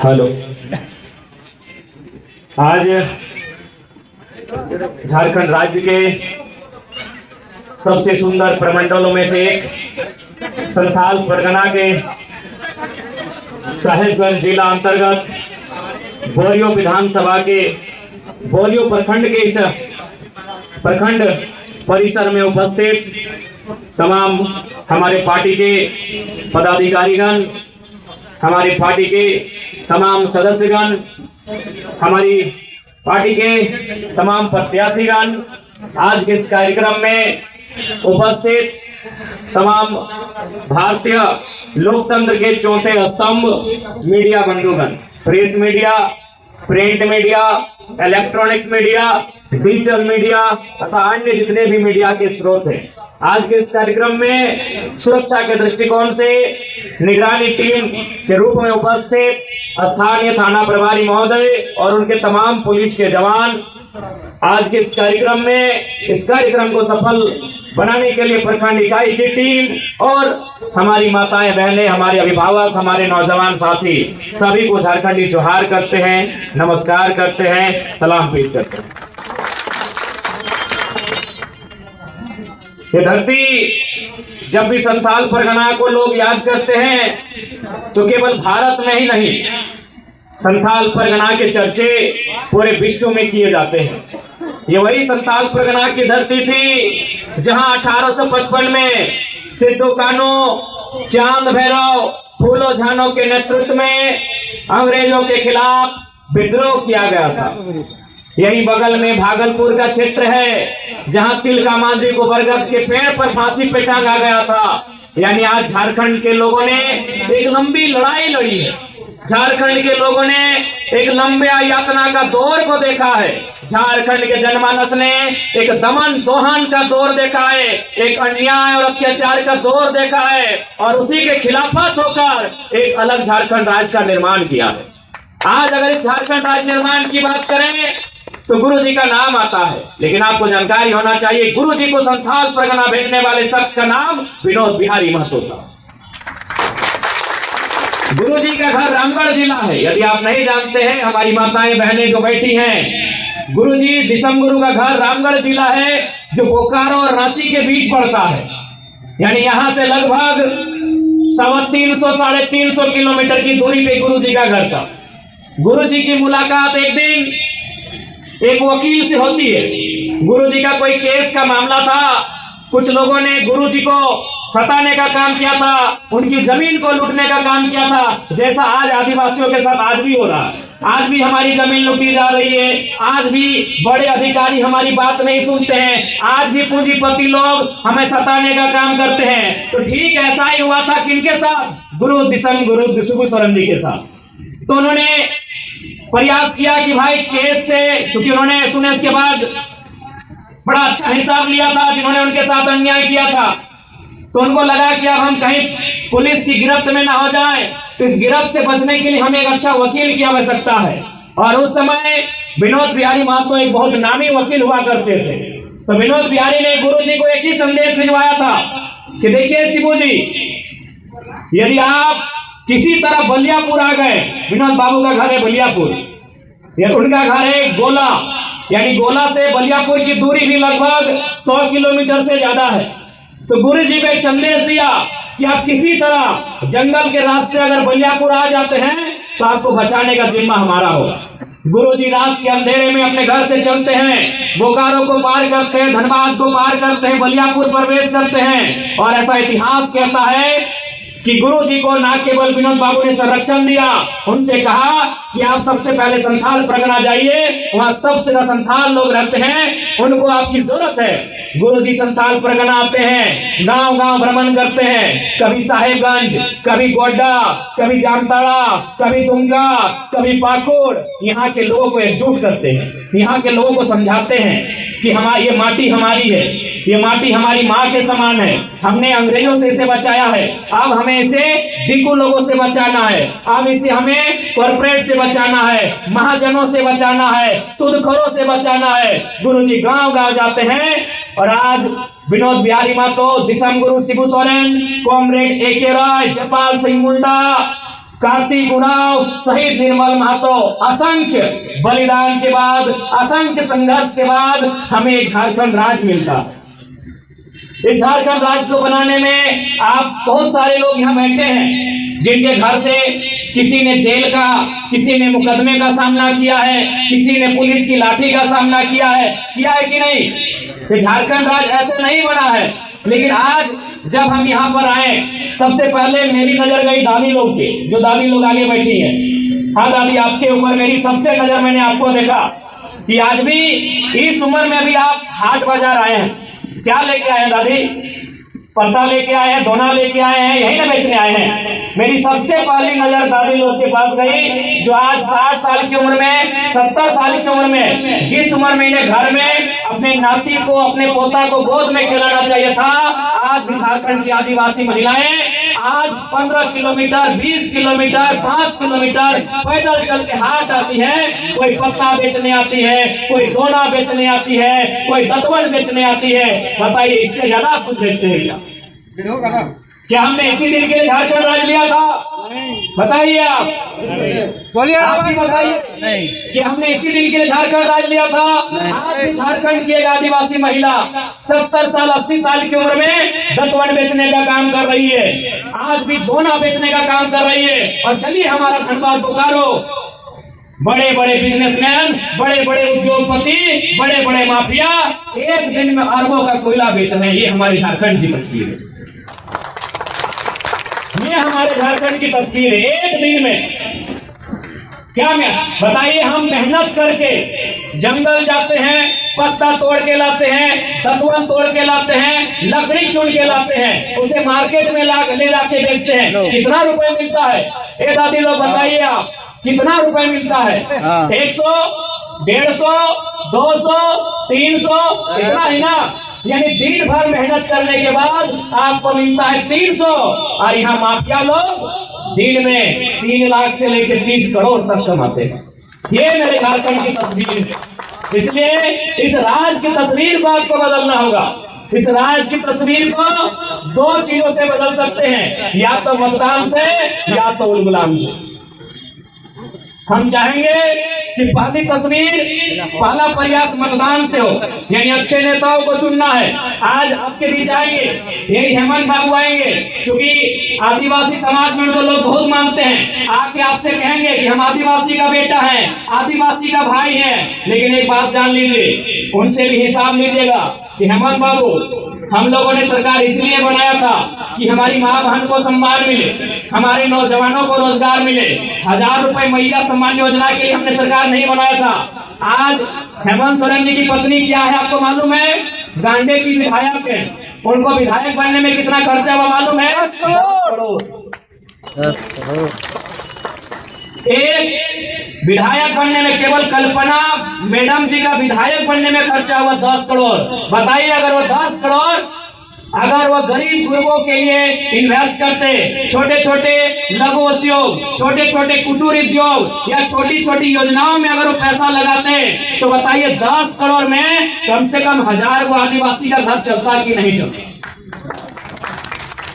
Hello. आज झारखंड राज्य के सबसे सुंदर प्रमंडलों में से एक संथाल परगना के साहेबगंज जिला अंतर्गत बोरियो विधानसभा के बोरियो प्रखंड के इस प्रखंड परिसर में उपस्थित तमाम हमारे पार्टी के पदाधिकारीगण, हमारी पार्टी के तमाम सदस्यगण, हमारी पार्टी के तमाम प्रत्याशीगण, आज के इस कार्यक्रम में उपस्थित तमाम भारतीय लोकतंत्र के चौथे स्तंभ मीडिया बंधुगण, press media, print media, electronics media, digital media तथा अन्य जितने भी मीडिया के स्रोत हैं, आज के इस कार्यक्रम में सुरक्षा के दृष्टिकोण से निगरानी टीम के रूप में उपस्थित स्थानीय थाना प्रभारी महोदय और उनके तमाम पुलिस के जवान, आज के इस कार्यक्रम को सफल बनाने के लिए प्रखंड इकाई की टीम और हमारी माताएं बहनें, हमारे अभिभावक, हमारे नौजवान साथी सभी को झारखंडी जोहार करते हैं, नमस्कार करते हैं, सलाम पेश करते हैं। ये धरती जब भी संथाल परगना को लोग याद करते हैं तो केवल भारत में ही नहीं, संथाल परगना के चर्चे पूरे विश्व में किए जाते हैं। ये वही संथाल परगना की धरती थी जहां 1855 में सिद्धू कान्हू, चांद भैरव, फूलो झानो के नेतृत्व में अंग्रेजों के खिलाफ विद्रोह किया गया था। यही बगल में भागलपुर का क्षेत्र है जहां तिलका मांझी को बरगद के पेड़ पर फांसी पे टांगा गया था। यानी आज झारखंड के लोगों ने एक लंबी लड़ाई लड़ी है, झारखंड के लोगों ने एक लंबे यातना का दौर को देखा है, झारखंड के जनमानस ने एक दमन दोहन का दौर देखा है, एक अन्याय और अत्याचार का दौर देखा है और उसी के खिलाफत होकर एक अलग झारखंड राज्य का निर्माण किया है। आज अगर इस झारखंड राज्य निर्माण की बात करें तो गुरु जी का नाम आता है, लेकिन आपको जानकारी होना चाहिए गुरु जी को संथाल परगना भेजने वाले शख्स का नाम विनोद बिहारी महतो था। गुरु जी का घर रामगढ़ जिला है, यदि आप नहीं जानते हैं, हमारी माताएं बहनें जो बैठी हैं, गुरु जी दिसम गुरु का घर रामगढ़ जिला है जो बोकारो और रांची के बीच पड़ता है। यानी यहां से लगभग 350-350 किलोमीटर की दूरी पे गुरु जी का घर था। गुरु जी की मुलाकात एक दिन एक वकील से होती है। गुरुजी का कोई केस का मामला था, कुछ लोगों ने गुरुजी को सताने का काम किया था, उनकी जमीन को लूटने का काम किया था, जैसा आज आदिवासियों के साथ आज भी हो रहा है। आज भी हमारी जमीन लूटी जा रही है, आज भी बड़े अधिकारी हमारी बात नहीं सुनते हैं, आज भी पूंजीपति लोग हमें सताने का काम करते हैं। तो ठीक ऐसा ही हुआ था किनके साथ? गुरु दिसम गुरु दिसुगुसोरम जी के साथ। तो उन्होंने प्रयास किया कि भाई केस से, क्योंकि उन्होंने सुने उसके बाद बड़ा अच्छा हिसाब लिया था जिन्होंने उनके साथ अन्याय किया था, तो उनको लगा कि अब हम कहीं पुलिस की गिरफ्त में ना हो जाए, तो इस गिरफ्त से बचने के लिए हमें एक अच्छा वकील की आवश्यकता है। और उस समय विनोद बिहारी महतो एक बहुत नामी वकील हुआ करते थे। तो विनोद बिहारी ने गुरु जी को एक ही संदेश भिजवाया था कि देखिए शिबू जी, यदि आप किसी तरह बलियापुर आ गए, विनोद बाबू का घर है बलियापुर, उनका घर है गोला, यानी गोला से बलियापुर की दूरी भी लगभग 100 किलोमीटर से ज्यादा है। तो गुरु जी को एक संदेश दिया कि आप किसी तरह जंगल के रास्ते अगर बलियापुर आ जाते हैं तो आपको बचाने का जिम्मा हमारा होगा। गुरु जी रात के अंधेरे में अपने घर से चलते हैं, बोकारो को पार करते हैं, धनबाद को पार करते हैं, बलियापुर प्रवेश करते हैं। और ऐसा इतिहास कहता है कि गुरु जी को ना केवल विनोद बाबू ने संरक्षण दिया, उनसे कहा कि आप सबसे पहले संथाल परगना जाइए, वहां सबसे ज्यादा संथाल लोग रहते हैं, उनको आपकी जरूरत है। गुरु जी संथाल परगना आते हैं, गांव गांव भ्रमण करते हैं, कभी साहेबगंज, कभी गोड्डा, कभी जामताड़ा, कभी दुंगा, कभी पाकुड़, यहाँ के लोगों को एकजुट करते हैं, यहाँ के लोगों को समझाते हैं कि हमारी ये माटी हमारी है, ये माटी हमारी माँ के समान है, हमने अंग्रेजों से इसे बचाया है, अब हमें इसे डिकू लोगों से बचाना है, अब इसे हमें कॉर्पोरेट से बचाना है, महाजनों से बचाना है, सूदखोरों से बचाना है। गुरुजी गांव गांव जाते हैं और आज विनोद बिहारी महतो, दिसम गुरु शिबू सोरेन, कॉमरेड ए के राय, जपाल सिंह मुंडा, कार्तिक उरांव, शहीद निर्मल महतो, असंख्य बलिदान के बाद, असंख्य संघर्ष के बाद हमें एक झारखंड राज्य मिलता। इस झारखंड राज्य को बनाने में आप बहुत सारे लोग यहाँ बैठे हैं जिनके घर से किसी ने जेल का, किसी ने मुकदमे का सामना किया है, किसी ने पुलिस की लाठी का सामना किया है कि नहीं? ये झारखंड राज्य ऐसे नहीं बना है। लेकिन आज जब हम यहाँ पर आए, सबसे पहले मेरी नजर गई दादी लोग की, जो दादी लोग आगे बैठी है। हाँ दादी, आपके ऊपर मेरी सबसे नजर, मैंने आपको देखा कि आज भी इस उम्र में भी आप हाट बाजार आए हैं। क्या लेके आए हैं दादी? पत्ता लेके आए हैं, दोना लेके आए हैं, यही ना बेचने आए हैं? मेरी सबसे पहली नजर दादी लोग के पास गई, जो आज 60 साल की उम्र में, 70 साल की उम्र में, जिस उम्र में इन्हें घर में अपने नाती को, अपने पोता को गोद में खिलाना चाहिए था, आज झारखंड की आदिवासी महिलाएं आज 15 किलोमीटर, 20 किलोमीटर, 5 किलोमीटर पैदल चल के हाट आती है। कोई पत्ता बेचने आती है, कोई दोना बेचने आती है, कोई दतवन बेचने आती है। बताइए, इससे ज्यादा आप कुछ बेचते हैं क्या? हमने इसी दिन के लिए झारखंड राज्य लिया था? बताइए आप, बोलिए, आप ही बताइए कि हमने इसी दिन के लिए झारखंड राज्य लिया था। आज भी झारखंड की एक आदिवासी महिला 70 साल, 80 साल की उम्र में दतवन बेचने का काम कर रही है, आज भी दोना बेचने का काम कर रही है। और चलिए, हमारा धन्यवाद बोकारो, बड़े बड़े बिजनेसमैन, बड़े बड़े उद्योगपति, बड़े बड़े माफिया एक दिन में अरबों का कोयला बेच रहे हैं। ये हमारे झारखंड की तस्वीर है, ये हमारे झारखंड की तस्वीर है। एक दिन में क्या मैं बताइए, हम मेहनत करके जंगल जाते हैं, पत्ता तोड़ के लाते हैं, दतवन तोड़ के लाते हैं, लकड़ी चुन के लाते हैं, उसे मार्केट में ले जाके बेचते हैं। कितना रुपए मिलता है? ए दादी लोग बताइए आप, कितना रुपए मिलता है? 100, 150, 200, 300, इतना ही ना? यानी दिन भर मेहनत करने के बाद आपको मिलता है 300। और यहाँ माफिया लोग दिन में 3 लाख से लेकर 30 करोड़ तक कमाते हैं। ये मेरे झारखंड की तस्वीर है। इसलिए इस राज्य की तस्वीर को आपको बदलना होगा। इस राज्य की तस्वीर को 2 चीजों से बदल सकते हैं, या तो मतदान से, या तो उलगुलाम से। हम चाहेंगे कि पहली तस्वीर, पहला प्रयास मतदान से हो, यानी अच्छे नेताओं को चुनना है। आज आपके बीच आएंगे, यही हेमंत बाबू आएंगे, क्योंकि आदिवासी समाज में तो लोग बहुत मानते हैं, आके आपसे कहेंगे कि हम आदिवासी का बेटा है, आदिवासी का भाई है। लेकिन एक बात जान लीजिए, उनसे भी हिसाब लीजिएगा कि हेमंत बाबू, हम लोगों ने सरकार इसलिए बनाया था कि हमारी माँ बहन को सम्मान मिले, हमारे नौजवानों को रोजगार मिले। 1000 रुपए मैया सम्मान योजना के लिए हमने सरकार नहीं बनाया था। आज हेमंत सोरेन जी की पत्नी क्या है आपको मालूम है? गांडे की विधायक है। उनको विधायक बनने में कितना खर्चा हुआ मालूम है? 10 करोड़। एक विधायक बनने में, केवल कल्पना मैडम जी का विधायक बनने में खर्चा हुआ 10 करोड़। बताइए, अगर वो 10 करोड़ अगर वो गरीब गुरबों के लिए इन्वेस्ट करते, छोटे छोटे लघु उद्योग, छोटे छोटे कुटीर उद्योग या छोटी छोटी योजनाओं में अगर वो पैसा लगाते, तो बताइए 10 करोड़ में कम से कम 1000 को आदिवासी का घर चलता कि नहीं चलता?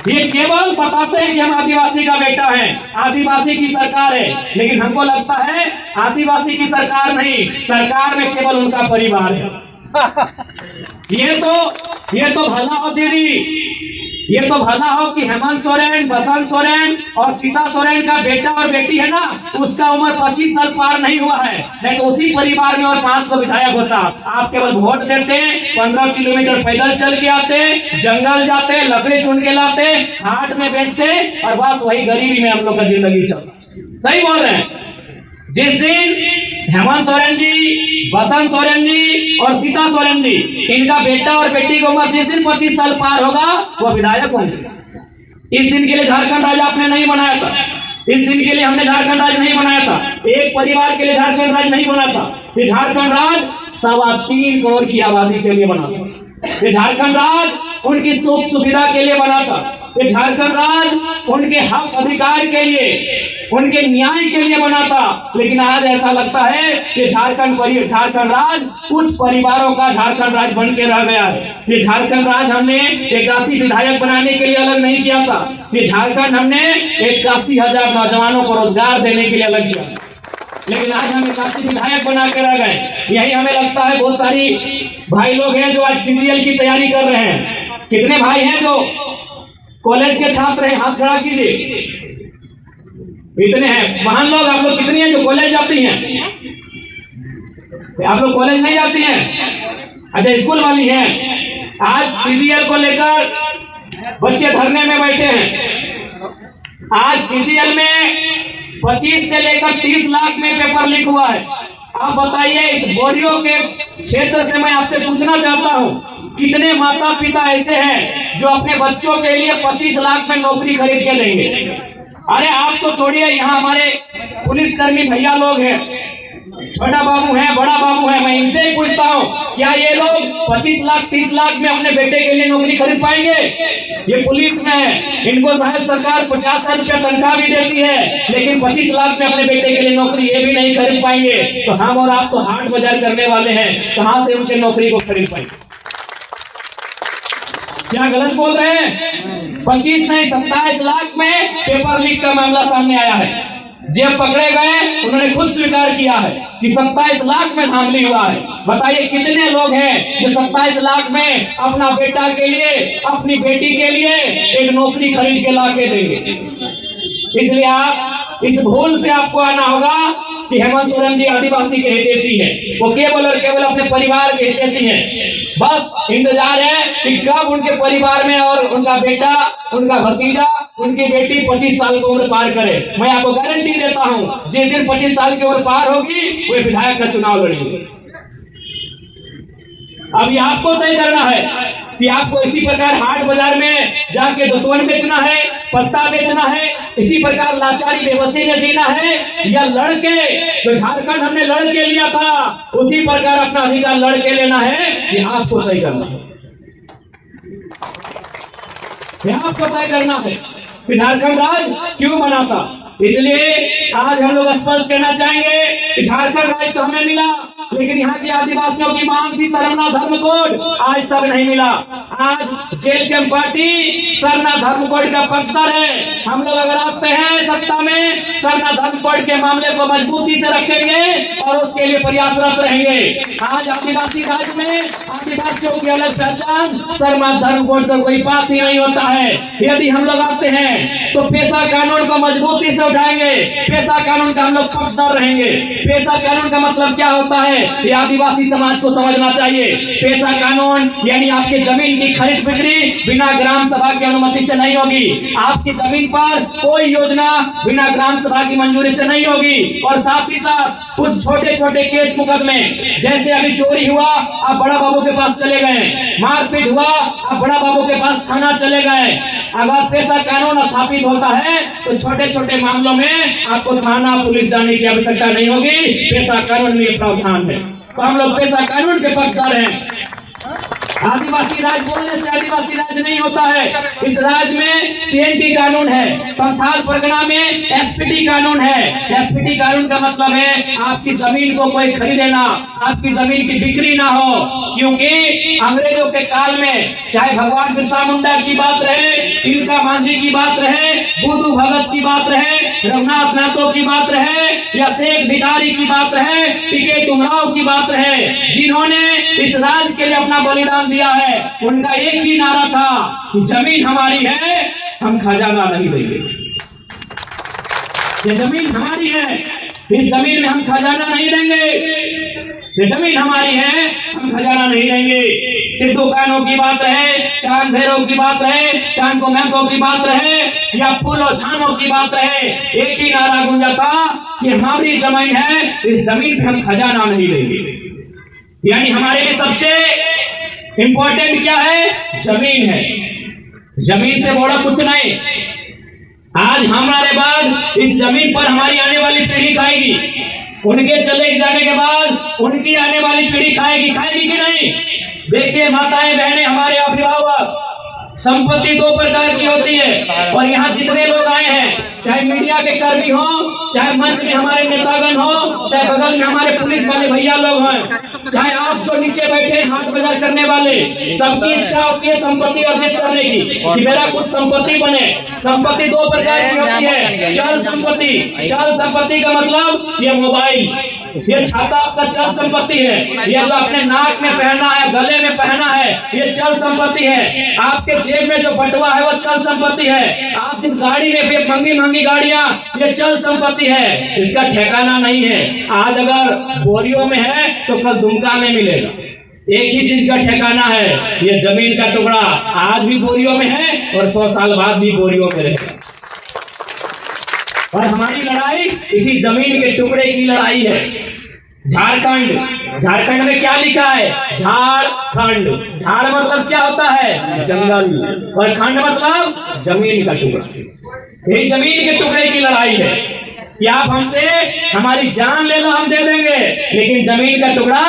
ये केवल बताते हैं कि हम आदिवासी का बेटा है, आदिवासी की सरकार है। लेकिन हमको लगता है आदिवासी की सरकार नहीं, सरकार में केवल उनका परिवार है। ये तो भला हो दीदी, ये तो भला हो कि हेमंत सोरेन, बसंत सोरेन और सीता सोरेन का बेटा और बेटी है ना, उसका उम्र 25 साल पार नहीं हुआ है, नहीं तो उसी परिवार में और 500 विधायक होता। आप केवल वोट देते, 15 किलोमीटर पैदल चल के आते, जंगल जाते, लकड़ी चुन के लाते, हाट में बेचते, और बस वही गरीबी में हम लोग का जिंदगी चलता। सही बोल रहे हैं। जिस दिन हेमंत सोरेन जी, बसंत सोरेन जी और सीता सोरेन जी, इनका बेटा और बेटी की उम्र जिस दिन 25 साल पार होगा, वो विधायक होंगे। इस दिन के लिए झारखंड राज्य आपने नहीं बनाया था, इस दिन के लिए हमने झारखंड राज्य नहीं बनाया था, एक परिवार के लिए झारखंड राज्य नहीं बना था। ये झारखंड राज्य 3.25 करोड़ की आबादी के लिए बना था। ये झारखंड राज्य उनकी सुख सुविधा के लिए बना था। ये झारखंड राज्य उनके हक अधिकार के लिए, उनके न्याय के लिए बना था। लेकिन आज ऐसा लगता है कि झारखंड राज्य कुछ परिवारों का झारखंड राज्य बन के रह गया है। ये झारखंड राज्य हमने 81 विधायक बनाने के लिए अलग नहीं किया था। ये झारखंड हमने 81,000 नौजवानों को रोजगार देने के लिए अलग किया, लेकिन आज हम 81 विधायक बना के रह गए। यही हमें लगता है बहुत सारी भाई लोग हैं जो आज सीजीएल की तैयारी कर रहे हैं। कितने भाई हैं जो कॉलेज के छात्र हैं? हाथ खड़ा कीजिए। इतने हैं। महान लोग आप लोग कितनी हैं जो कॉलेज जाती हैं? आप लोग कॉलेज नहीं जाती हैं? अच्छा, स्कूल वाली हैं। आज सीजीएल को लेकर बच्चे धरने में बैठे हैं। आज सीजीएल में 25 से लेकर 30 लाख में पेपर लीक हुआ है। आप बताइए, इस बोरियो के क्षेत्र से मैं आपसे पूछना चाहता हूँ, कितने माता पिता ऐसे हैं जो अपने बच्चों के लिए 25 लाख में नौकरी खरीद के देंगे? अरे आप तो छोड़िए, यहाँ हमारे पुलिसकर्मी भैया लोग हैं, छोटा बाबू है, बड़ा बाबू है, मैं इनसे ही पूछता हूँ, क्या ये लोग 25 लाख 30 लाख में अपने बेटे के लिए नौकरी खरीद पाएंगे? ये पुलिस में है, इनको साहब सरकार 50,000 रुपया तनख्वाह भी देती है, लेकिन 25 लाख में अपने बेटे के लिए नौकरी ये भी नहीं खरीद पाएंगे। तो हम और आप तो हाट बाजार करने वाले हैं, कहाँ से उनके नौकरी को खरीद पाएंगे? क्या गलत बोल रहे हैं? 25 नहीं 27 लाख में पेपर लीक का मामला सामने आया है। जब पकड़े गए उन्होंने खुद स्वीकार किया है कि 27 लाख में धांधली हुआ है। बताइए कितने लोग हैं जो 27 लाख में अपना बेटा के लिए, अपनी बेटी के लिए एक नौकरी खरीद के ला के देंगे? इसलिए आप इस भूल से आपको आना होगा कि हेमंत सोरेन जी आदिवासी के हितैषी हैं। वो केवल और केवल अपने परिवार के हितैषी हैं। बस इंतजार है कि कब उनके परिवार में और उनका बेटा, उनका भतीजा, उनकी बेटी 25 साल की उम्र पार करे। मैं आपको गारंटी देता हूं, जिस दिन 25 साल की उम्र पार होगी वो विधायक का चुनाव लड़ेंगे। अभी आपको तय करना है कि आपको इसी प्रकार हाट बाजार में जाके दुतवन बेचना है, पत्ता बेचना है, इसी प्रकार लाचारी बेबसी में जीना है, या लड़के जो झारखंड हमने लड़ के लिया था उसी प्रकार अपना अधिकार लड़ के लेना है। ये आपको तय करना है, ये आपको तय करना है कि झारखंड राज्य क्यों बना था। इसलिए आज हम लोग स्पष्ट कहना चाहेंगे कि झारखंड राज्य तो हमें मिला, लेकिन यहाँ के आदिवासियों की मांग थी सरना धर्म कोड, आज तक नहीं मिला। आज जेल कैंप पार्टी सरना धर्म कोड का पक्षधर है। हम लोग अगर आते हैं सत्ता में, सरना धर्म कोड के मामले को मजबूती से रखेंगे और उसके लिए प्रयासरत रहेंगे। आज आदिवासी राज्य में आदिवासियों की अलग पहचान, सरना धर्म कोड का कोई बात ही नहीं होता है। यदि हम लोग आते हैं तो पेशा कानून को मजबूती से उठाएंगे, पेशा कानून का हम लोग पक्षधर रहेंगे। पेशा कानून का मतलब क्या होता है, ये आदिवासी समाज को समझना चाहिए। पेशा कानून यानी आपकी जमीन की खरीद बिक्री बिना ग्राम सभा की अनुमति से नहीं होगी। आपकी जमीन पर कोई योजना बिना ग्राम सभा की मंजूरी से नहीं होगी। और साथ ही साथ कुछ छोटे छोटे केस मुकदमे, जैसे अभी चोरी हुआ आप बड़ा बाबू के पास चले गए, मारपीट हुआ आप बड़ा बाबू के पास थाना चले गए। अगर पेशा कानून स्थापित होता है तो छोटे छोटे मामलों में आपको थाना पुलिस जाने की आवश्यकता नहीं होगी। पेशा कानून में प्रावधान है, तो हम लोग पेशा कानून के पक्षधर हैं। आदिवासी राज बोलने से आदिवासी राज नहीं होता है। इस राज्य में सीएनटी कानून है, संथाल परगना में एसपीटी कानून है। एसपीटी कानून का मतलब है आपकी जमीन को कोई खरीदे ना, आपकी जमीन की बिक्री ना हो, क्योंकि अंग्रेजों के काल में चाहे भगवान बिरसा मुंडा की बात रहे, तिलका मांझी की बात रहे, बुद्धू भगत की बात रहे, रघुनाथ महतो की बात रहे, या शेख भिखारी की बात रहे, टीके तुमराव की बात रहे, जिन्होंने इस राज्य के लिए अपना बलिदान दिया है, उनका एक ही नारा था कि जमीन हमारी है, हम खजाना नहीं देंगे। ये जमीन हमारी है, इस जमीन में हम खजाना नहीं देंगे। ये जमीन हमारी है, हम खजाना नहीं देंगे। सिद्धू कानों की बात रहे, चांद भैरव की बात रहे, चांद को महतो की बात रहे, या फूलो छानों की बात रहे, एक ही नारा गूंजा था कि हमारी जमीन है, इस जमीन पे हम खजाना नहीं देंगे। यानी हमारे लिए सबसे इंपॉर्टेंट क्या है? जमीन है। जमीन से बड़ा कुछ नहीं। आज हमारे बाद इस जमीन पर हमारी आने वाली पीढ़ी खाएगी, उनके चले जाने के बाद उनकी आने वाली पीढ़ी खाएगी कि नहीं? देखिए माताएं बहनें, हमारे अभिभावक, संपत्ति दो प्रकार की होती है और यहाँ जितने लोग आए हैं, चाहे मीडिया के कर्मी हो, चाहे मंच में हमारे नेतागण हो, चाहे बगल में हमारे पुलिस वाले भैया लोग हैं, चाहे आप जो नीचे बैठे हाथ बाजार करने वाले, सबकी इच्छा होती है संपत्ति अर्जित करने की कि मेरा कुछ संपत्ति बने। संपत्ति दो प्रकार की होती है, चल संपत्ति। चल संपत्ति का मतलब ये मोबाइल, ये छाता आपका चल संपत्ति है, ये जो अपने नाक में पहनना है, गले में पहना है, ये चल संपत्ति है। आपके जेब में जो बटुआ है वो चल संपत्ति है। आप जिस गाड़ी में महंगी महंगी गाड़ियां, ये चल संपत्ति है, इसका ठिकाना नहीं है। आज अगर बोरियों में है तो कल दुमका में मिलेगा। एक ही चीज का ठिकाना है, ये जमीन का टुकड़ा आज भी बोरियों में है और 100 साल बाद भी बोरियों में रहेगा। और हमारी लड़ाई इसी जमीन के टुकड़े की लड़ाई है। झारखंड में क्या लिखा है? झारखंड। झाड़ मतलब क्या होता है? जंगल, और खंड मतलब जमीन का टुकड़ा। ये जमीन के टुकड़े की लड़ाई है कि आप हमसे हमारी जान ले लो, हम दे देंगे, लेकिन जमीन का टुकड़ा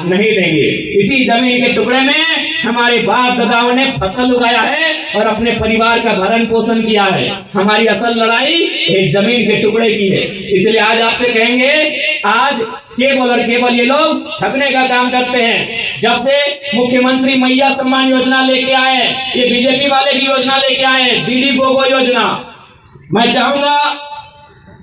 नहीं देंगे। इसी जमीन के टुकड़े में हमारे बाप दादाओं ने फसल उगाया है और अपने परिवार का भरण पोषण किया है। हमारी असल लड़ाई एक जमीन के टुकड़े की है। इसलिए आज आपसे कहेंगे, आज केवल और केवल ये लोग ठगने का काम करते हैं। जब से मुख्यमंत्री मैया सम्मान योजना लेके आए, ये बीजेपी वाले की योजना लेके आए, दीदी गोगो योजना, मैं चाहूंगा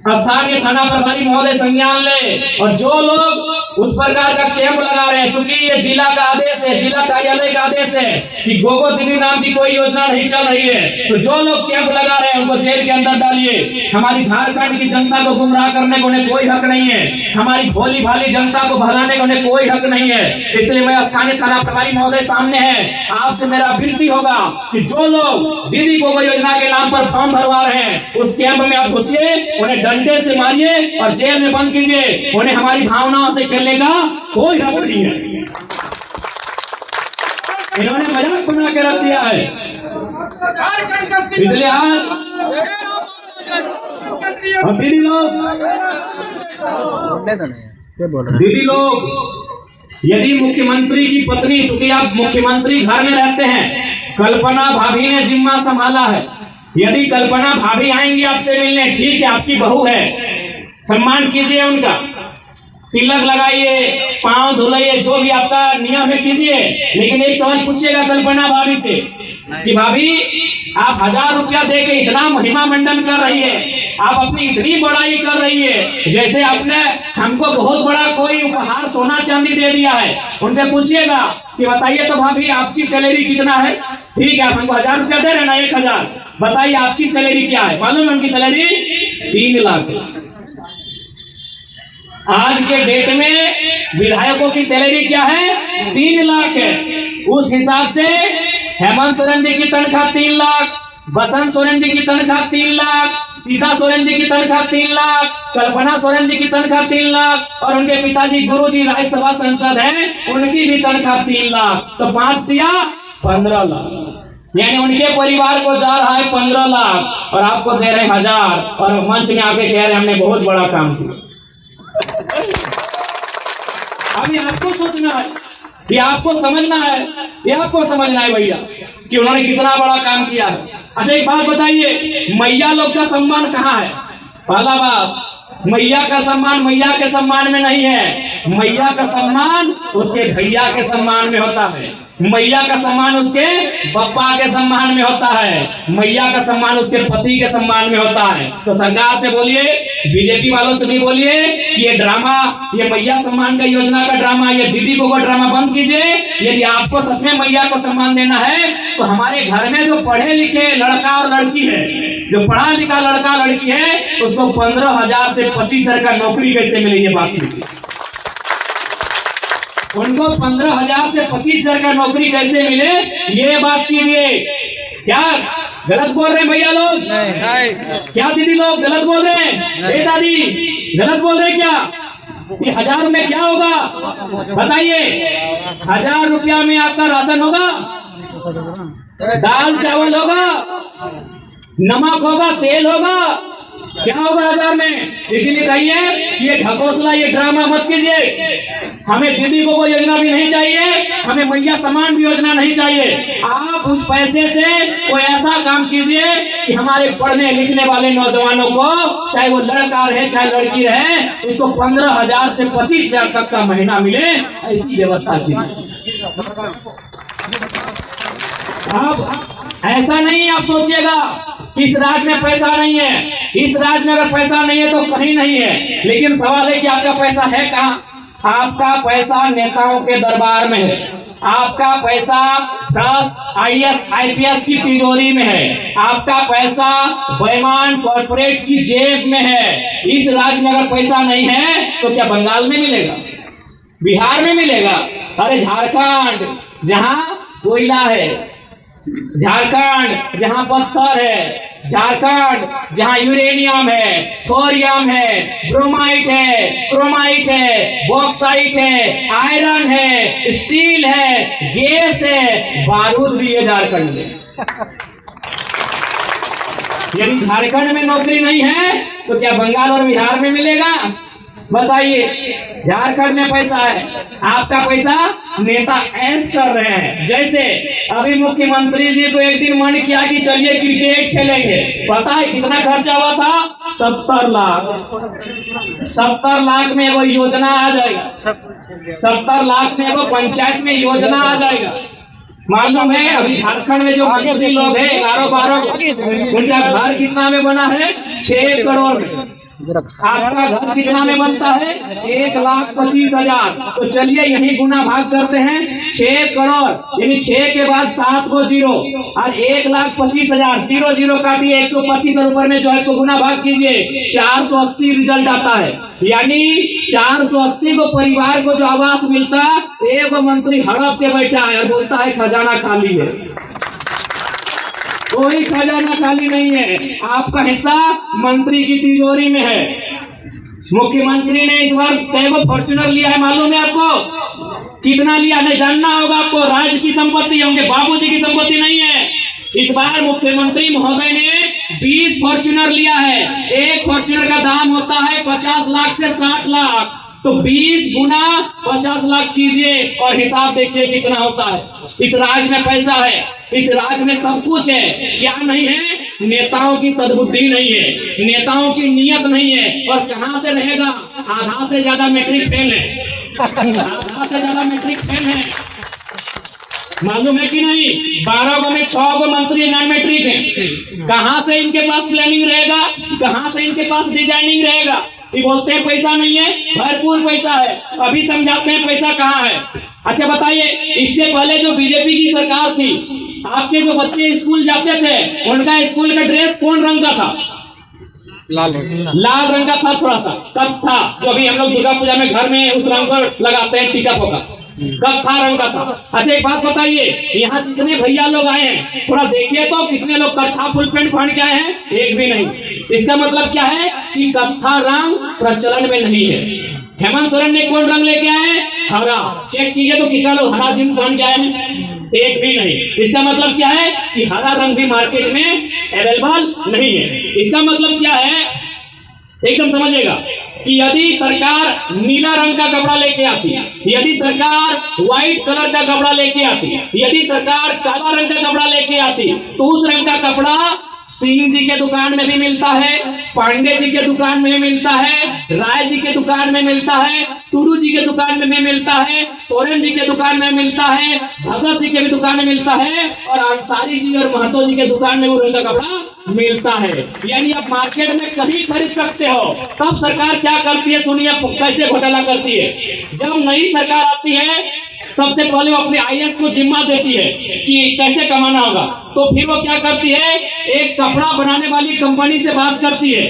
स्थानीय थाना प्रभारी महोदय संज्ञान ले और जो लोग उस प्रकार का कैंप लगा रहे हैं, चूंकि ये जिला का आदेश है, जिला कार्यालय का आदेश है कि गोगो दीदी नाम की कोई योजना नहीं चल रही है, तो जो लोग कैंप लगा रहे हैं उनको जेल के अंदर डालिए। हमारी झारखंड की जनता को गुमराह करने को उन्हें कोई हक नहीं है, हमारी भोली भाली जनता को भगाने को उन्हें कोई हक नहीं है। इसलिए मैं स्थानीय थाना प्रभारी महोदय सामने है, आपसे मेरा विनती होगा कि जो लोग दीदी गोगो योजना के नाम पर फॉर्म भरवा रहे हैं उस कैंप में आप घुसिए, उन्हें डंडे से मारिए और जेल में बंद कीजिए। उन्हें हमारी भावनाओं से खेलने का कोई हक नहीं है। इन्होंने मजाक बना के रख दिया है। इसलिए आज दीदी लोग यदि मुख्यमंत्री की पत्नी, क्योंकि आप मुख्यमंत्री घर में रहते हैं, कल्पना भाभी ने जिम्मा संभाला है, यदि कल्पना भाभी आएंगी आपसे मिलने, ठीक है, आपकी बहू है, सम्मान कीजिए उनका, तिलक लगाइए, पांव धुलाइए, जो भी आपका नियम है कीजिए, लेकिन एक सवाल पूछिएगा कल्पना भाभी से कि भाभी आप 1000 रुपया देके इतना महिमा मंडन कर रही है, आप अपनी इतनी बड़ाई कर रही है, जैसे आपने हमको बहुत बड़ा कोई उपहार सोना चांदी दे दिया है। उनसे पूछिएगा कि बताइए तो भाभी आपकी सैलरी कितना है? ठीक है, आप हमको 1000 रुपया दे रहे ना, 1000, बताइए आपकी सैलरी क्या है? मालूम है उनकी सैलरी 3 लाख। आज के डेट में विधायकों की सैलरी क्या है? 3 लाख है। उस हिसाब से हेमंत सोरेन जी की तनख्वाह 3 लाख, बसंत सोरेन जी की तनख्वाह 3 लाख, सीता सोरेन जी की तनख्वाह 3 लाख, कल्पना सोरेन जी की तनख्वाह 3 लाख, और उनके पिताजी गुरुजी राज्यसभा सांसद हैं, उनकी भी तनख्वाह 3 लाख। तो 5 दिया 15 लाख, यानी उनके परिवार को जा रहा है 15 लाख और आपको दे रहे 1000, और मंच में आके कह रहे हमने बहुत बड़ा काम किया। अभी आपको सोचना है, ये आपको समझना है, ये आपको समझना है भैया कि उन्होंने कितना बड़ा काम किया है। अच्छा एक बात बताइए, मैया लोग का सम्मान कहाँ है? पहला बात, मैया का सम्मान मैया के सम्मान में नहीं है, मैया का सम्मान उसके भैया के सम्मान में होता है, मैया का सम्मान उसके पप्पा के सम्मान में होता है, मैया का सम्मान उसके पति के सम्मान में होता है। तो सरकार से बोलिए, बीजेपी वालों से भी बोलिए कि ये ड्रामा, ये मैया सम्मान का योजना का ड्रामा, ये दीदी को ड्रामा बंद कीजिए। यदि आपको सच में मैया को सम्मान देना है तो हमारे घर में जो पढ़े लिखे लड़का और लड़की है, जो पढ़ा लिखा लड़का लड़की है, उसको 15,000 से 25,000 का नौकरी कैसे मिले, ये बात कीजिए। उनको 15,000 से 25,000 का नौकरी कैसे मिले, ये बात कीजिए। क्या गलत बोल रहे हैं भैया लोग? नहीं। क्या दीदी लोग गलत बोल रहे हैं? ए दादी गलत बोल रहे हैं क्या? ये 1000 में क्या होगा बताइए? 1000 रुपया में आपका राशन होगा, दाल चावल होगा, नमक होगा, तेल होगा, क्या होगा 1000 में? इसीलिए कहिए कि ये ढकोसला, ये ड्रामा मत कीजिए। हमें दीदी को योजना भी नहीं चाहिए, हमें मैया समान भी योजना नहीं चाहिए। आप उस पैसे से कोई ऐसा काम कीजिए कि हमारे पढ़ने लिखने वाले नौजवानों को, चाहे वो लड़का रहे चाहे लड़की रहे, उसको 15,000 से 25,000 तक का महीना मिले, ऐसी व्यवस्था कीजिए। अब ऐसा नहीं आप सोचिएगा कि इस राज्य में पैसा नहीं है। इस राज्य में अगर पैसा नहीं है तो कहीं नहीं है, लेकिन सवाल है कि आपका पैसा है कहाँ? आपका पैसा नेताओं के दरबार में है, आपका पैसा ट्रस्ट IAS IPS की तिजोरी में है, आपका पैसा बेईमान कॉर्पोरेट की जेब में है। इस राज्य में अगर पैसा नहीं है तो क्या बंगाल में मिलेगा, बिहार में मिलेगा? अरे झारखंड जहां कोयला है, झारखंड जहां पत्थर है, झारखंड जहां यूरेनियम है, थोरियम है, ब्रोमाइट है, क्रोमाइट है, बॉक्साइट है, आयरन है, स्टील है, गैस है, बारूद भी है झारखंड में। यदि झारखंड में नौकरी नहीं है तो क्या बंगाल और बिहार में मिलेगा? बताइए। झारखंड में पैसा है, आपका पैसा नेता ऐश कर रहे हैं। जैसे अभी मुख्यमंत्री जी को एक दिन मन किया कि चलिए क्रिकेट खेलेंगे, पता है कितना खर्चा हुआ था? 70 लाख। 70 लाख में वो योजना आ जाएगा, 70 लाख में वो पंचायत में योजना आ जाएगा। मालूम है अभी झारखंड में जो मंत्री लोग हैं 11-12, उनका घर कितना में बना है? 6 करोड़। आपका घर कितना में बनता है? 1,25,000। तो चलिए यही गुना भाग करते हैं, 6 करोड़ यानी 6 के बाद 7 को 0 और 1,25,000, 0 काटिए, 125 रुपए में जो है इसको गुना भाग कीजिए, 480 रिजल्ट आता है। यानी 480 को परिवार को जो आवास मिलता, एक मंत्री हड़प के बैठा है और बोलता है खजाना खाली है। कोई खजाना खाली नहीं है, आपका हिस्सा मंत्री की तिजोरी में है। मुख्यमंत्री ने इस बार कई फॉर्च्यूनर लिया है, मालूम है आपको? कितना लिया है जानना होगा आपको। राज्य की संपत्ति होंगे, बाबूजी की संपत्ति नहीं है। इस बार मुख्यमंत्री महोदय ने 20 फॉर्च्यूनर लिया है। एक फॉर्च्यूनर का दाम होता है 50 लाख से 60 लाख, तो 20 गुना 50 लाख कीजिए और हिसाब देखिए कितना होता है। इस राज्य में पैसा है, इस राज्य में सब कुछ है, क्या नहीं है? नेताओं की सद्बुद्धि नहीं है, नेताओं की नियत नहीं है। और कहां से रहेगा? आधा से ज्यादा मैट्रिक फेल है, आधा से ज्यादा मैट्रिक फेल है, मालूम है कि नहीं? 12 को में 6 को मंत्री नॉन मैट्रिक है। कहां से इनके पास प्लानिंग रहेगा, कहां से इनके पास डिजाइनिंग रहेगा? ये बोलते हैं पैसा नहीं है, भरपूर पैसा है। अभी समझाते हैं पैसा कहाँ है। अच्छा बताइए, इससे पहले जो बीजेपी की सरकार थी, आपके जो बच्चे स्कूल जाते थे उनका स्कूल का ड्रेस कौन रंग का था? लाल रंग का था। थोड़ा सा कब था? जो अभी हम लोग दुर्गा पूजा में घर में उस रंग को लगाते हैं, टीका पोका, कत्था रंग का था। अच्छा एक बात बताइए, यहाँ जितने भैया लोग आए हैं थोड़ा देखिए तो कितने लोग कत्था फुल पैंट पहन के आए हैं? एक भी नहीं। इसका मतलब क्या है कि कत्था रंग प्रचलन में नहीं है। हेमंत सोरेन ने कौन रंग लेके आए? हरा। चेक कीजिए तो कितना लोग हरा जींस पहन के आए हैं? एक भी नहीं। इसका मतलब क्या है कि हरा रंग भी मार्केट में अवेलेबल नहीं है। इसका मतलब क्या है, एकदम समझिएगा कि यदि सरकार नीला रंग का कपड़ा लेके आती, यदि सरकार व्हाइट कलर का कपड़ा लेके आती, यदि सरकार काला रंग का कपड़ा लेके आती, तो उस रंग का कपड़ा सिंह जी के दुकान में भी मिलता है, पांडे जी के दुकान में भी मिलता है, राय जी के दुकान में मिलता है, टूडू जी के दुकान में भी मिलता है, सोरेन जी के दुकान में मिलता है, भगत जी के भी दुकान में मिलता है, और अंसारी जी और महतो जी के दुकान में वो रंग का कपड़ा मिलता है। यानी आप मार्केट में कहीं खरीद सकते हो। तब सरकार क्या करती है, सुनिए कैसे घोटाला करती है। जब नई सरकार आती है सबसे पहले वो अपने IAS को जिम्मा देती है कि कैसे कमाना होगा, तो फिर वो क्या करती है, एक कपड़ा बनाने वाली कंपनी से बात करती है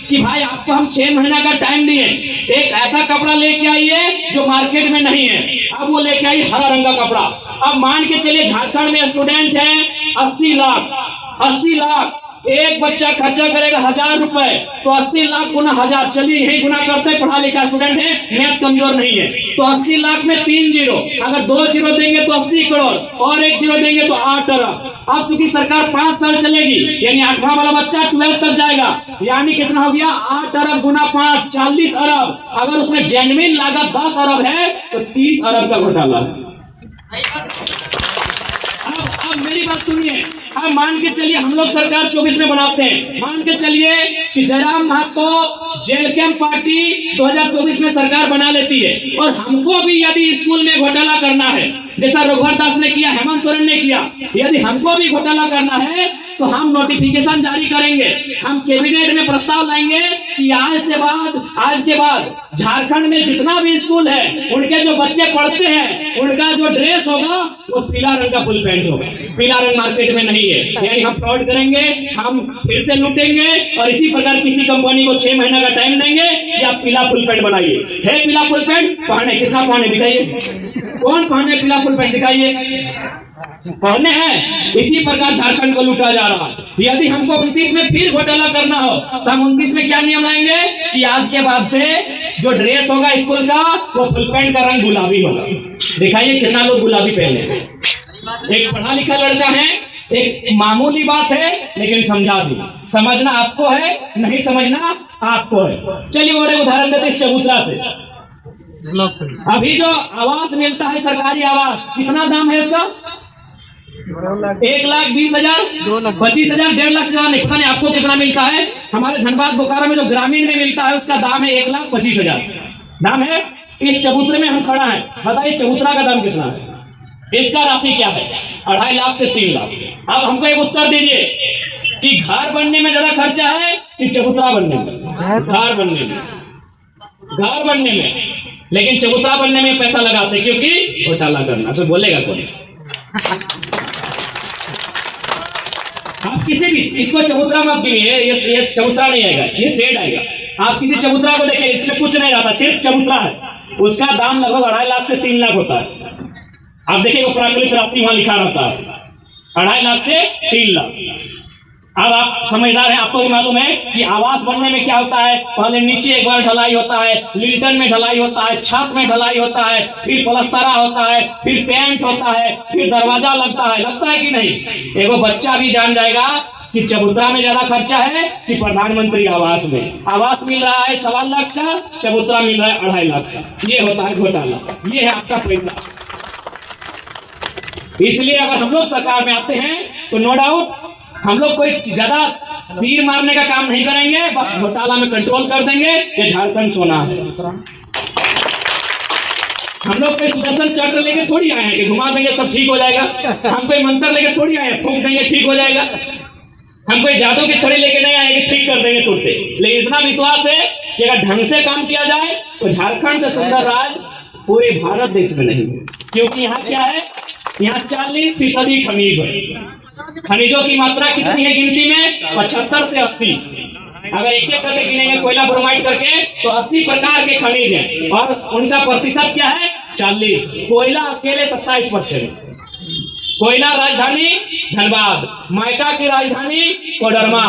कि भाई आपको हम 6 महीना का टाइम दिए, एक ऐसा कपड़ा लेके आइए जो मार्केट में नहीं है। अब वो लेके आई हरा रंग का कपड़ा। अब मान के चलिए झारखंड में स्टूडेंट है 80 लाख, एक बच्चा खर्चा करेगा 1000 रुपए तो 80 लाख गुना 1000, चलिए यही गुना करते हैं, पढ़ा लिखा स्टूडेंट है, मैथ कमजोर नहीं है, तो 80 लाख में 3 जीरो, अगर 2 जीरो देंगे तो 80 करोड़ और 1 जीरो देंगे तो 8 अरब। अब चूंकि सरकार 5 साल चलेगी, यानी 8वां वाला बच्चा 12 तक जाएगा, यानी कितना हो गया 8 अरब गुना 5 40 अरब। अगर उसमें जेन्युइन लागत 10 अरब है तो 30 अरब का घोटाला है। अब मेरी बात सुनिए, अब मान के चलिए हम लोग सरकार 24 में बनाते हैं, मान के चलिए कि जयराम महतो जेल कैंप पार्टी 2024 में सरकार बना लेती है और हमको भी यदि स्कूल में घोटाला करना है, जैसा रघुवर दास ने किया, हेमंत सोरेन ने किया, यदि हमको भी घोटाला करना है तो हम नोटिफिकेशन जारी करेंगे, हम कैबिनेट में प्रस्ताव लाएंगे कि आज के बाद झारखंड में जितना भी स्कूल है उनके जो बच्चे पढ़ते हैं उनका जो ड्रेस होगा वो पीला रंग का फुल पैंट होगा, पीला रंग मार्केट में नहीं है, यानी हम फ्रॉड करेंगे, हम फिर से लूटेंगे और इसी प्रकार किसी कंपनी को 6 महीना का टाइम देंगे कि आप पीला फुल पैंट बनाइए। है पीला फुल पैंट पहने, कितना पहने दिखाइए, कौन पहने पीला फुल पैंट दिखाइए, पहने हैं। इसी प्रकार झारखंड को लूटा जा रहा है। यदि हमको 29 में फिर घोटाला करना हो तो हम 29 में क्या नियम लाएंगे कि आज के बाद से जो ड्रेस होगा स्कूल का वो फुल पैंट का रंग गुलाबी होगा। दिखाइए कितना लोग गुलाबी पहने हैं। एक पढ़ा लिखा लड़का है, एक मामूली बात है लेकिन समझा दी, समझना आपको है, नहीं समझना आपको है। चलिए और एक उदाहरण देते इस चबूतरा से। अभी जो आवास मिलता है, सरकारी आवास, कितना दाम है उसका? 1,20,000, 25,000, 1.5 लाख से ज्यादा नहीं। पता नहीं आपको कितना मिलता है। हमारे धनबाद बोकारो में जो ग्रामीण में मिलता है उसका दाम है 1,25,000 दाम है। इस चबूतरे में हम खड़ा है, बताइए चबूतरा का दाम कितना है? इसका राशि क्या है? 2.5 लाख से 3 लाख। अब हमको एक उत्तर दीजिए कि घर बनने में ज्यादा खर्चा है कि चबूतरा बनने में? घर बनने में, लेकिन चबूतरा बनने में पैसा लगाते क्योंकि घोटाला करना। तो बोलेगा कौन? आप किसी भी इसको चबूतरा मत गिनिए, ये चबूतरा नहीं आएगा, ये शेड आएगा। आप किसी चबूतरा को देखिए, इसमें कुछ नहीं रहता, सिर्फ चबूतरा है, उसका दाम लगभग 2.5 लाख से 3 लाख होता है। आप देखिए वो प्राकृतिक राशि वहां लिखा रहता है, 2.5 लाख से 3 लाख। अब आप समझदार हैं, आपको भी मालूम है कि आवास बनने में क्या होता है। पहले नीचे एक बार ढलाई होता है, लिंटन में ढलाई होता है, छत में ढलाई होता है, फिर प्लास्टरा होता है, फिर पेंट होता है, फिर दरवाजा लगता है कि नहीं? एगो बच्चा भी जान जाएगा कि चबूतरा में ज्यादा खर्चा है कि प्रधानमंत्री आवास में। आवास मिल रहा है 1.25 लाख का, चबूतरा मिल रहा है 2.5 लाख का। ये होता है घोटाला, ये है आपका पैसा। इसलिए अगर हम लोग सरकार में आते हैं तो नो डाउट हम लोग कोई ज्यादा तीर मारने का काम नहीं करेंगे, बस घोटाला में कंट्रोल कर देंगे। ये झारखंड सोना है। हम लोग कोई सुदर्शन चक्र लेके थोड़ी आए हैं कि घुमा देंगे सब ठीक हो जाएगा। हम कोई मंत्र लेके थोड़ी आए हैं फूंक देंगे ठीक हो जाएगा। हम कोई जादू की छड़ी लेके नहीं आए कि ठीक कर देंगे तुरंत। लेकिन इतना विश्वास है कि अगर ढंग से काम किया जाए तो झारखंड से सुंदर राज पूरे भारत देश में नहीं है। क्योंकि यहाँ क्या है, यहाँ 40% खनिज है। खनिजों की मात्रा कितनी है गिनती में? 75 से 80। अगर एक एक करके गिनेंगे कोयला ब्रोमाइड करके तो 80 प्रकार के खनिज हैं और उनका प्रतिशत क्या है? 40। कोयला अकेले 27%। कोयला राजधानी धनबाद, मायका की राजधानी कोडरमा।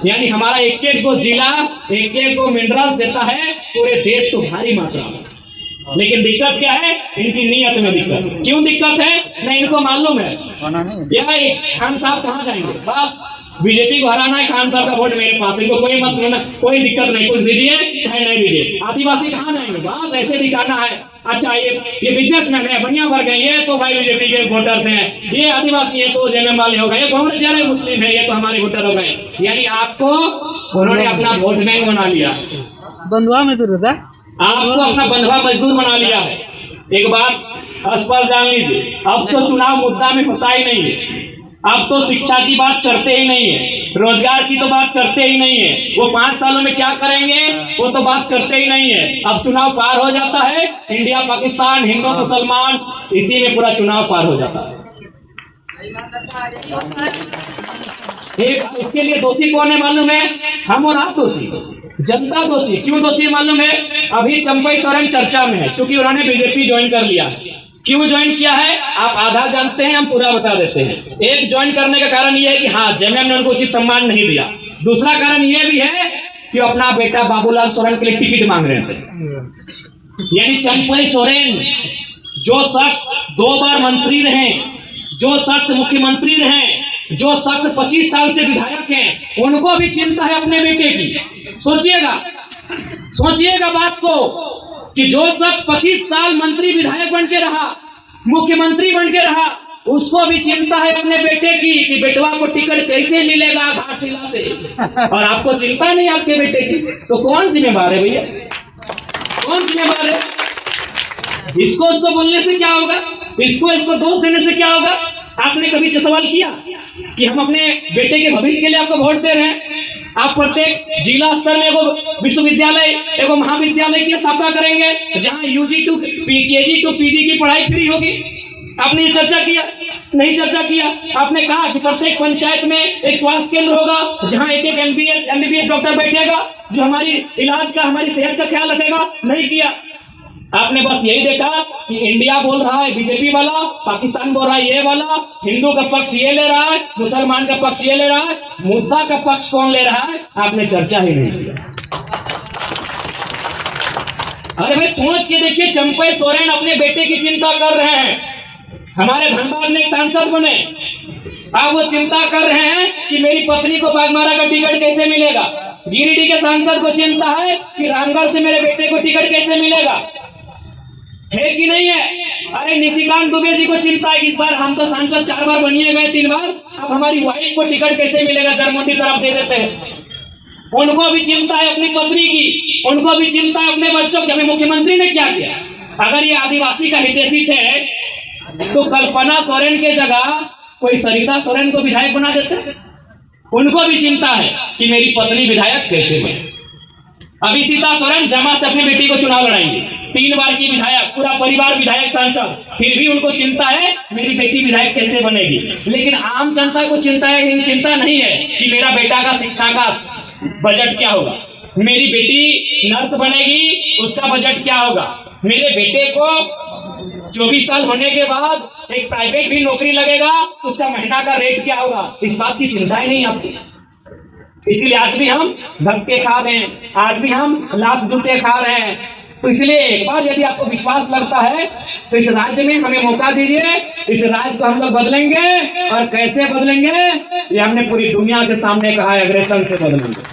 यानी हमारा एक एक को जिला, एक एक को मिनरल्स देता है पूरे देश को भारी मात्रा में। लेकिन दिक्कत क्या है? इनकी नीयत में दिक्कत। क्यों दिक्कत है? नहीं इनको मालूम है यह खान साहब कहाँ जाएंगे, बस बीजेपी को हराना है, खान साहब का वोट मेरे पास, इनको कोई मत लेना, कोई दिक्कत नहीं, कुछ दीजिए चाहे नहीं दीजिए। आदिवासी कहाँ जाएंगे, बस ऐसे दिखाना है। अच्छा ये बिजनेसमैन है, बढ़िया वर्ग है, ये तो भाई बीजेपी के वोटर्स हैं, ये आदिवासी है तो जेएमएम वाले हो गए, ये कांग्रेस वाले मुस्लिम है, ये तो हमारे वोटर हो गए। यानी आपको उन्होंने अपना वोट बैंक बना लिया, बंधुआ में तो रहता है, आपको अपना बंधुआ मजदूर बना लिया है। एक बात स्पष्ट जान लीजिए, अब तो चुनाव मुद्दा में होता ही नहीं है। अब तो शिक्षा की बात करते ही नहीं है, रोजगार की तो बात करते ही नहीं है, वो 5 सालों में क्या करेंगे वो तो बात करते ही नहीं है। अब चुनाव पार हो जाता है, इंडिया पाकिस्तान, हिंदू मुसलमान, इसी में पूरा चुनाव पार हो जाता है। एक इसके लिए दोषी कौन है मालूम है? हम और आप दोषी, जनता दोषी। क्यों दोषी मालूम है? अभी चंपई सोरेन चर्चा में है क्योंकि उन्होंने बीजेपी ज्वाइन कर लिया है। क्यों ज्वाइन किया है आप आधा जानते हैं, हम पूरा बता देते हैं। एक, ज्वाइन करने का कारण यह है कि हाँ जेएमएम ने उनको उचित सम्मान नहीं दिया। दूसरा कारण यह भी है कि अपना बेटा बाबूलाल सोरेन के लिए टिकट मांग रहे थे। यानी चंपई सोरेन जो शख्स 2 बार मंत्री रहे, जो शख्स मुख्यमंत्री रहे, जो शख्स 25 साल से विधायक हैं, उनको भी चिंता है अपने बेटे की। सोचिएगा बात को कि जो शख्स 25 साल मंत्री विधायक बन के रहा, मुख्यमंत्री बन के रहा, उसको भी चिंता है अपने बेटे की कि बेटवा को टिकट कैसे मिलेगा घाटशिला से, और आपको चिंता नहीं आपके बेटे की। तो कौन जिम्मेवार है भैया, कौन जिम्मेवार है? इसको उसको बोलने से क्या होगा, इसको दोष देने से क्या होगा? आपने कभी सवाल किया कि हम अपने बेटे के भविष्य के लिए आपको वोट दे रहे हैं? आप प्रत्येक जिला स्तर में एगो विश्वविद्यालय, एगो महाविद्यालय की स्थापना करेंगे जहां UG to KG to PG की पढ़ाई फ्री होगी। आपने ये चर्चा किया? नहीं चर्चा किया। आपने कहा कि प्रत्येक पंचायत में एक स्वास्थ्य केंद्र होगा जहां एक एमबीबीएस डॉक्टर बैठेगा जो हमारी इलाज का, हमारी सेहत का ख्याल रखेगा। नहीं किया। आपने बस यही देखा कि इंडिया बोल रहा है बीजेपी वाला, पाकिस्तान बोल रहा है ये वाला, हिंदू का पक्ष ये ले रहा है, मुसलमान का पक्ष ये ले रहा है, मुद्दा का पक्ष कौन ले रहा है आपने चर्चा ही नहीं किया। अरे भाई सोच के देखिए, चंपई सोरेन अपने बेटे की चिंता कर रहे हैं। हमारे धनबाद में एक सांसद बने, अब वो चिंता कर रहे हैं कि मेरी पत्नी को बागमारा का टिकट कैसे मिलेगा। गिरिडीह के सांसद को चिंता है कि रामगढ़ से मेरे बेटे को टिकट कैसे मिलेगा, है कि नहीं है? अरे निशिकांत दुबे जी को चिंता है कि इस बार हम तो सांसद 4 बार बनिए गए, 3 बार, अब हमारी वाइफ को टिकट कैसे मिलेगा, जर्मनी तरफ दे देते हैं। उनको भी चिंता है अपनी पत्नी की, उनको भी चिंता है अपने बच्चों की। हमें मुख्यमंत्री ने क्या किया? अगर ये आदिवासी का हितैषी थे तो कल्पना सोरेन के जगह कोई सरिता सोरेन को विधायक बना देते। उनको भी चिंता है कि मेरी पत्नी विधायक कैसे बने। अभी सीता सोरेन जमा से अपनी बेटी को चुनाव लड़ाएंगे, 3 बार की विधायक, पूरा परिवार विधायक सांसद, फिर भी उनको चिंता है मेरी बेटी विधायक कैसे बनेगी। लेकिन आम जनता को चिंता नहीं है कि मेरा बेटा का शिक्षा का बजट क्या होगा, मेरी बेटी नर्स बनेगी उसका बजट क्या होगा, मेरे बेटे को 24 साल होने के बाद एक प्राइवेट भी नौकरी लगेगा उसका महीना का रेट क्या होगा। इस बात की चिंता ही नहीं आपकी। इसलिए आज भी हम धक्के खा रहे हैं, आज भी हम लाभ जूते खा रहे हैं। तो इसलिए एक बार यदि आपको विश्वास लगता है तो इस राज्य में हमें मौका दीजिए, इस राज्य को हम लोग बदलेंगे। और कैसे बदलेंगे ये हमने पूरी दुनिया के सामने कहा है, अग्रेसन से बदलेंगे।